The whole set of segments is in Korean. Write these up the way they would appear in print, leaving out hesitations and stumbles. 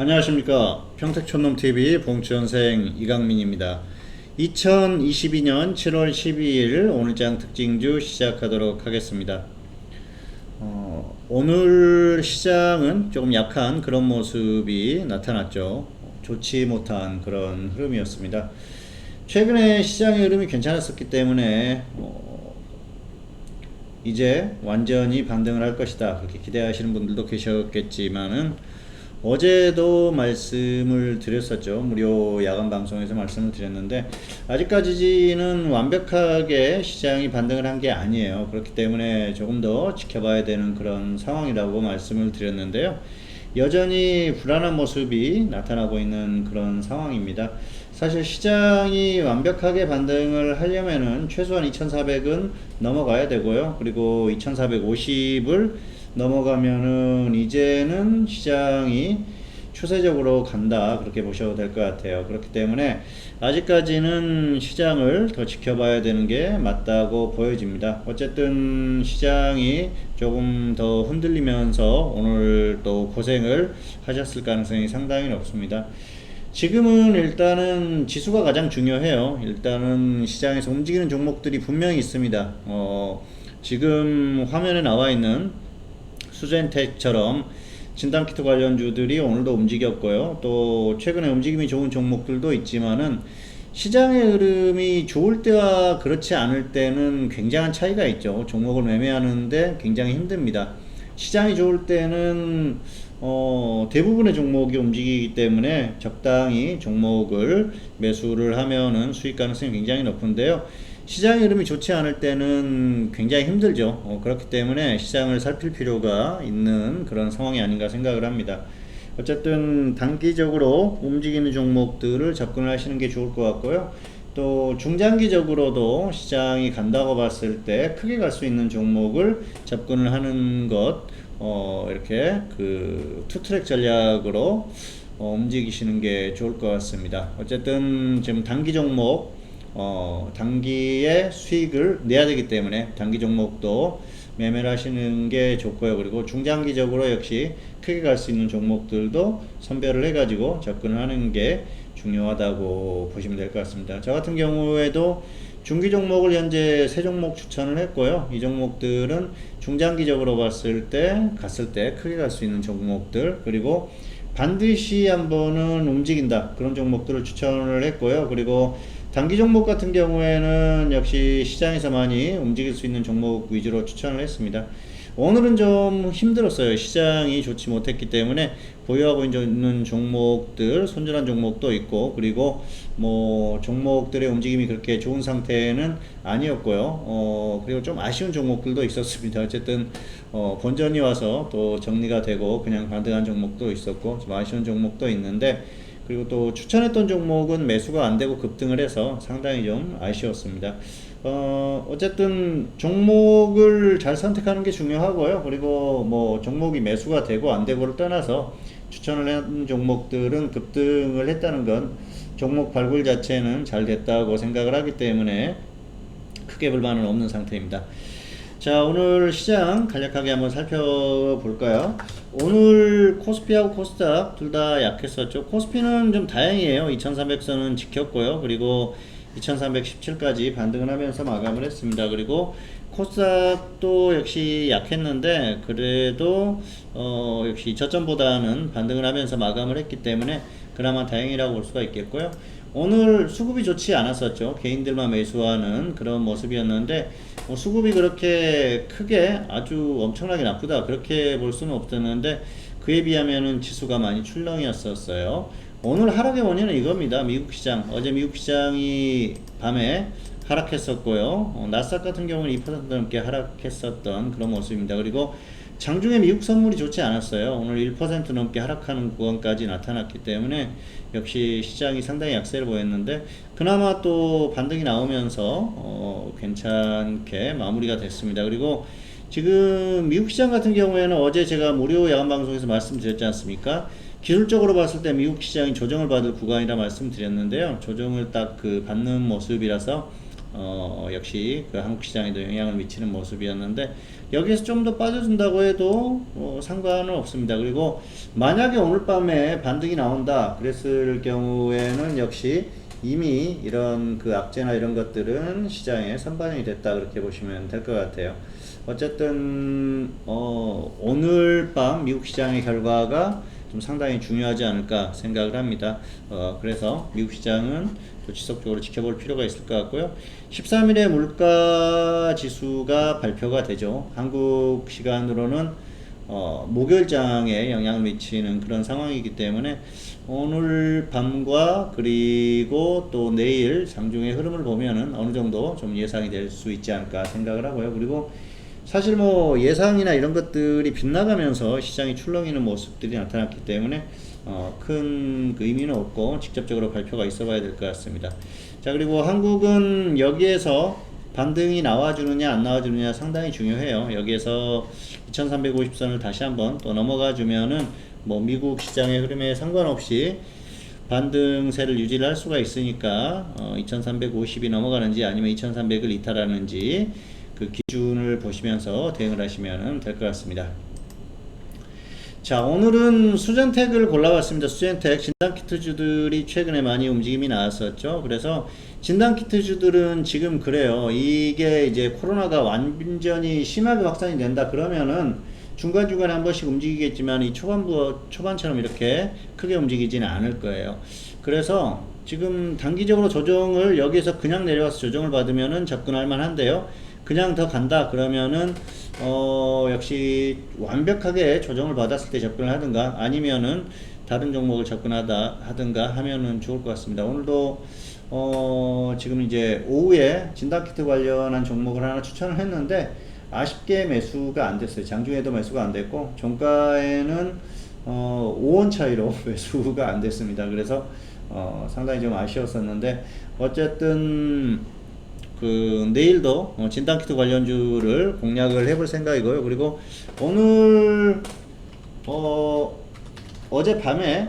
안녕하십니까. 평택촌놈TV 봉추현생 이강민입니다. 2022년 7월 12일 오늘장 특징주 시작하도록 하겠습니다. 오늘 시장은 조금 약한 그런 모습이 나타났죠. 좋지 못한 그런 흐름이었습니다. 최근에 시장의 흐름이 괜찮았었기 때문에 이제 완전히 반등을 할 것이다 그렇게 기대하시는 분들도 계셨겠지만은 어제도 말씀을 드렸었죠. 무료 야간 방송에서 말씀을 드렸는데 아직까지는 완벽하게 시장이 반등을 한 게 아니에요. 그렇기 때문에 조금 더 지켜봐야 되는 그런 상황이라고 말씀을 드렸는데요. 여전히 불안한 모습이 나타나고 있는 그런 상황입니다. 사실 시장이 완벽하게 반등을 하려면은 최소한 2400은 넘어가야 되고요. 그리고 2450을 넘어가면은 이제는 시장이 추세적으로 간다 그렇게 보셔도 될 것 같아요. 그렇기 때문에 아직까지는 시장을 더 지켜봐야 되는 게 맞다고 보여집니다. 어쨌든 시장이 조금 더 흔들리면서 오늘 또 고생을 하셨을 가능성이 상당히 높습니다. 지금은 일단은 지수가 가장 중요해요. 일단은 시장에서 움직이는 종목들이 분명히 있습니다. 지금 화면에 나와 있는 수젠텍처럼 진단키트 관련주들이 오늘도 움직였고요. 또 최근에 움직임이 좋은 종목들도 있지만은 시장의 흐름이 좋을 때와 그렇지 않을 때는 굉장한 차이가 있죠. 종목을 매매하는데 굉장히 힘듭니다. 시장이 좋을 때는 대부분의 종목이 움직이기 때문에 적당히 종목을 매수를 하면은 수익 가능성이 굉장히 높은데요. 시장의 흐름이 좋지 않을 때는 굉장히 힘들죠. 그렇기 때문에 시장을 살필 필요가 있는 그런 상황이 아닌가 생각을 합니다. 어쨌든 단기적으로 움직이는 종목들을 접근을 하시는 게 좋을 것 같고요. 또 중장기적으로도 시장이 간다고 봤을 때 크게 갈 수 있는 종목을 접근을 하는 것, 이렇게 그 투트랙 전략으로 움직이시는 게 좋을 것 같습니다. 어쨌든 지금 단기 종목 단기에 수익을 내야 되기 때문에 단기 종목도 매매를 하시는 게 좋고요. 그리고 중장기적으로 역시 크게 갈 수 있는 종목들도 선별을 해가지고 접근을 하는 게 중요하다고 보시면 될 것 같습니다. 저 같은 경우에도 중기 종목을 현재 3종목 추천을 했고요. 이 종목들은 중장기적으로 갔을 때 크게 갈 수 있는 종목들, 그리고 반드시 한번은 움직인다 그런 종목들을 추천을 했고요. 그리고 단기 종목 같은 경우에는 역시 시장에서 많이 움직일 수 있는 종목 위주로 추천을 했습니다. 오늘은 좀 힘들었어요. 시장이 좋지 못했기 때문에 보유하고 있는 종목들, 손절한 종목도 있고, 그리고 뭐 종목들의 움직임이 그렇게 좋은 상태는 아니었고요. 그리고 좀 아쉬운 종목들도 있었습니다. 어쨌든 본전이 와서 또 정리가 되고 그냥 반등한 종목도 있었고 좀 아쉬운 종목도 있는데, 그리고 또 추천했던 종목은 매수가 안되고 급등을 해서 상당히 좀 아쉬웠습니다. 어쨌든 종목을 잘 선택하는 게 중요하고요. 그리고 뭐 종목이 매수가 되고 안되고를 떠나서 추천을 한 종목들은 급등을 했다는 건 종목 발굴 자체는 잘 됐다고 생각을 하기 때문에 크게 불만은 없는 상태입니다. 자, 오늘 시장 간략하게 한번 살펴볼까요? 오늘 코스피하고 코스닥 둘 다 약했었죠. 코스피는 좀 다행이에요. 2300선은 지켰고요. 그리고 2317까지 반등을 하면서 마감을 했습니다. 그리고 코스닥도 역시 약했는데 그래도 역시 저점보다는 반등을 하면서 마감을 했기 때문에 그나마 다행이라고 볼 수가 있겠고요. 오늘 수급이 좋지 않았었죠. 개인들만 매수하는 그런 모습이었는데 수급이 그렇게 크게 아주 엄청나게 나쁘다 그렇게 볼 수는 없었는데 그에 비하면은 지수가 많이 출렁이었었어요. 오늘 하락의 원인은 이겁니다. 미국 시장, 어제 미국 시장이 밤에 하락했었고요. 나스닥 같은 경우는 2% 넘게 하락했었던 그런 모습입니다. 그리고 장중에 미국 선물이 좋지 않았어요. 오늘 1% 넘게 하락하는 구간까지 나타났기 때문에 역시 시장이 상당히 약세를 보였는데 그나마 또 반등이 나오면서 괜찮게 마무리가 됐습니다. 그리고 지금 미국 시장 같은 경우에는 어제 제가 무료 야간 방송에서 말씀드렸지 않습니까? 기술적으로 봤을 때 미국 시장이 조정을 받을 구간이라 말씀드렸는데요. 조정을 딱 그 받는 모습이라서 역시 그 한국 시장에도 영향을 미치는 모습이었는데 여기서 좀 더 빠져준다고 해도 상관은 없습니다. 그리고 만약에 오늘 밤에 반등이 나온다 그랬을 경우에는 역시 이미 이런 그 악재나 이런 것들은 시장에 선반영이 됐다 그렇게 보시면 될 것 같아요. 어쨌든 오늘 밤 미국 시장의 결과가 좀 상당히 중요하지 않을까 생각을 합니다. 그래서 미국 시장은 또 지속적으로 지켜볼 필요가 있을 것 같고요. 13일에 물가 지수가 발표가 되죠. 한국 시간으로는 목요일장에 영향을 미치는 그런 상황이기 때문에 오늘 밤과 그리고 또 내일 장중의 흐름을 보면은 어느 정도 좀 예상이 될 수 있지 않을까 생각을 하고요. 그리고 사실 뭐 예상이나 이런 것들이 빗나가면서 시장이 출렁이는 모습들이 나타났기 때문에 큰 의미는 없고 직접적으로 발표가 있어 봐야 될 것 같습니다. 자, 그리고 한국은 여기에서 반등이 나와주느냐 안 나와주느냐 상당히 중요해요. 여기에서 2350선을 다시 한번 또 넘어가 주면은 뭐 미국 시장의 흐름에 상관없이 반등세를 유지를 할 수가 있으니까 2350이 넘어가는지 아니면 2300을 이탈하는지 그 기준을 보시면서 대응을 하시면 될 것 같습니다. 자, 오늘은 수젠텍을 골라봤습니다. 수젠텍 진단키트주들이 최근에 많이 움직임이 나왔었죠. 그래서 진단키트주들은 지금 그래요. 이게 이제 코로나가 완전히 심하게 확산이 된다 그러면은 중간중간에 한 번씩 움직이겠지만 이 초반처럼 이렇게 크게 움직이지는 않을 거예요. 그래서 지금 단기적으로 조정을 여기에서 그냥 내려와서 조정을 받으면은 접근할 만한데요. 그냥 더 간다 그러면은 역시 완벽하게 조정을 받았을 때 접근을 하든가 아니면은 다른 종목을 접근하다 하든가 하면은 좋을 것 같습니다. 오늘도 지금 이제 오후에 진단키트 관련한 종목을 하나 추천을 했는데 아쉽게 매수가 안 됐어요. 장중에도 매수가 안 됐고 종가에는 5원 차이로 매수가 안 됐습니다. 그래서 상당히 좀 아쉬웠었는데 어쨌든 그 내일도 진단키트 관련주를 공략을 해볼 생각이고요. 그리고 오늘 어젯밤에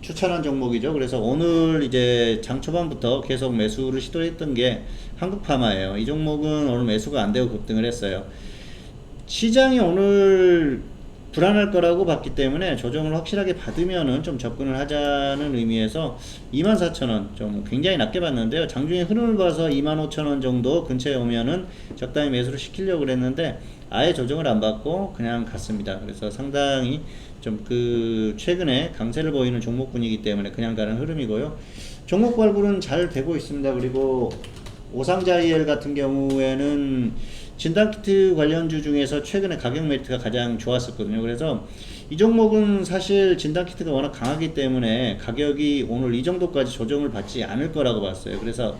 추천한 종목이죠. 그래서 오늘 이제 장 초반부터 계속 매수를 시도했던 게 한국파마예요. 이 종목은 오늘 매수가 안 되고 급등을 했어요. 시장이 오늘 불안할 거라고 봤기 때문에 조정을 확실하게 받으면은 좀 접근을 하자는 의미에서 24,000원 좀 굉장히 낮게 봤는데요. 장중에 흐름을 봐서 25,000원 정도 근처에 오면은 적당히 매수를 시키려고 그랬는데 아예 조정을 안 받고 그냥 갔습니다. 그래서 상당히 좀 그 최근에 강세를 보이는 종목군이기 때문에 그냥 가는 흐름이고요. 종목 발굴은 잘 되고 있습니다. 그리고 오상자이엘 같은 경우에는 진단키트 관련주 중에서 최근에 가격 메리트가 가장 좋았었거든요. 그래서 이 종목은 사실 진단키트가 워낙 강하기 때문에 가격이 오늘 이 정도까지 조정을 받지 않을 거라고 봤어요. 그래서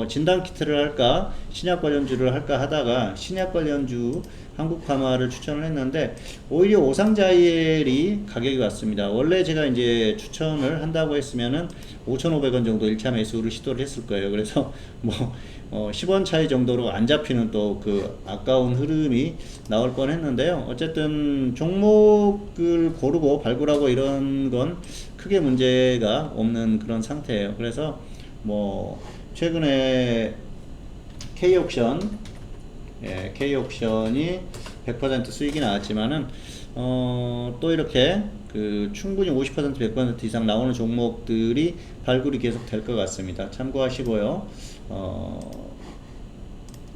진단키트를 할까 신약 관련주를 할까 하다가 신약 관련주 한국파마를 추천을 했는데 오히려 오상자이엘이 가격이 왔습니다. 원래 제가 이제 추천을 한다고 했으면은 5,500원 정도 1차 매수를 시도를 했을 거예요. 그래서 뭐 10원 차이 정도로 안 잡히는 또 그 아까운 흐름이 나올 뻔 했는데요. 어쨌든 종목을 고르고 발굴하고 이런 건 크게 문제가 없는 그런 상태예요. 그래서 뭐 최근에 K옵션이 100% 수익이 나왔지만은 또 이렇게 그 충분히 50% 100% 이상 나오는 종목들이 발굴이 계속 될 것 같습니다. 참고하시고요.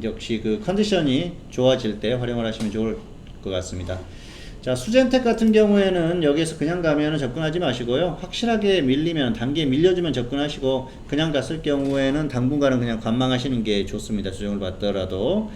역시 그 컨디션이 좋아질 때 활용을 하시면 좋을 것 같습니다. 자, 수젠텍 같은 경우에는 여기에서 그냥 가면은 접근하지 마시고요. 확실하게 밀리면 단기에 밀려주면 접근하시고 그냥 갔을 경우에는 당분간은 그냥 관망하시는 게 좋습니다. 조정을 받더라도.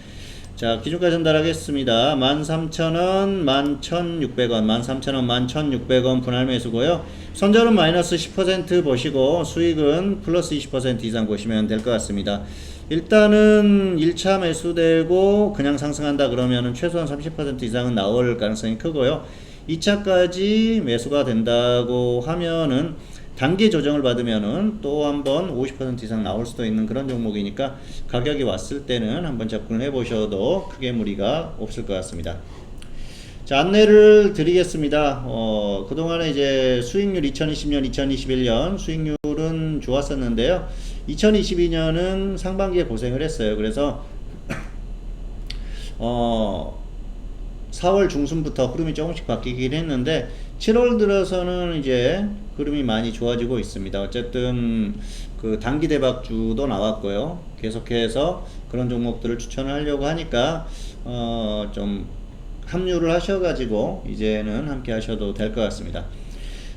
자, 기준가 전달하겠습니다. 13,000원, 11,600원, 13,000원, 11,600원 분할 매수고요. 손절은 마이너스 10% 보시고 수익은 플러스 20% 이상 보시면 될 것 같습니다. 일단은 1차 매수되고 그냥 상승한다 그러면은 최소한 30% 이상은 나올 가능성이 크고요. 2차까지 매수가 된다고 하면은 단기 조정을 받으면은 또 한번 50% 이상 나올 수도 있는 그런 종목이니까 가격이 왔을 때는 한번 접근을 해 보셔도 크게 무리가 없을 것 같습니다. 자, 안내를 드리겠습니다. 그동안에 이제 수익률 2020년, 2021년 수익률은 좋았었는데요. 2022년은 상반기에 고생을 했어요. 그래서 4월 중순부터 흐름이 조금씩 바뀌긴 했는데 7월 들어서는 이제 흐름이 많이 좋아지고 있습니다. 어쨌든 그 단기 대박주도 나왔고요. 계속해서 그런 종목들을 추천을 하려고 하니까 좀 합류를 하셔가지고 이제는 함께 하셔도 될 것 같습니다.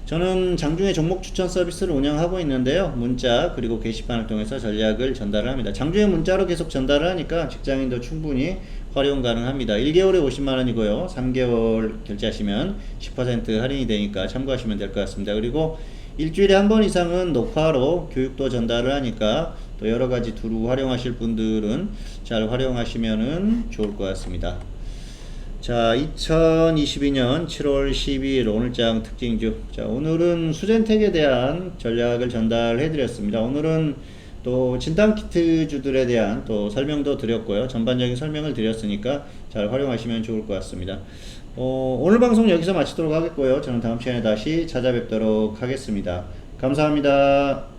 저는 장중에 종목 추천 서비스를 운영하고 있는데요. 문자 그리고 게시판을 통해서 전략을 전달을 합니다. 장중에 문자로 계속 전달을 하니까 직장인도 충분히 활용 가능합니다. 1개월에 50만원이고요. 3개월 결제하시면 10% 할인이 되니까 참고하시면 될 것 같습니다. 그리고 일주일에 한 번 이상은 녹화로 교육도 전달을 하니까 또 여러가지 두루 활용하실 분들은 잘 활용하시면 좋을 것 같습니다. 자, 2022년 7월 12일 오늘장 특징주. 자, 오늘은 수젠텍에 대한 전략을 전달해 드렸습니다. 오늘은 또 진단키트주들에 대한 또 설명도 드렸고요. 전반적인 설명을 드렸으니까 잘 활용하시면 좋을 것 같습니다. 오늘 방송 여기서 마치도록 하겠고요. 저는 다음 시간에 다시 찾아뵙도록 하겠습니다. 감사합니다.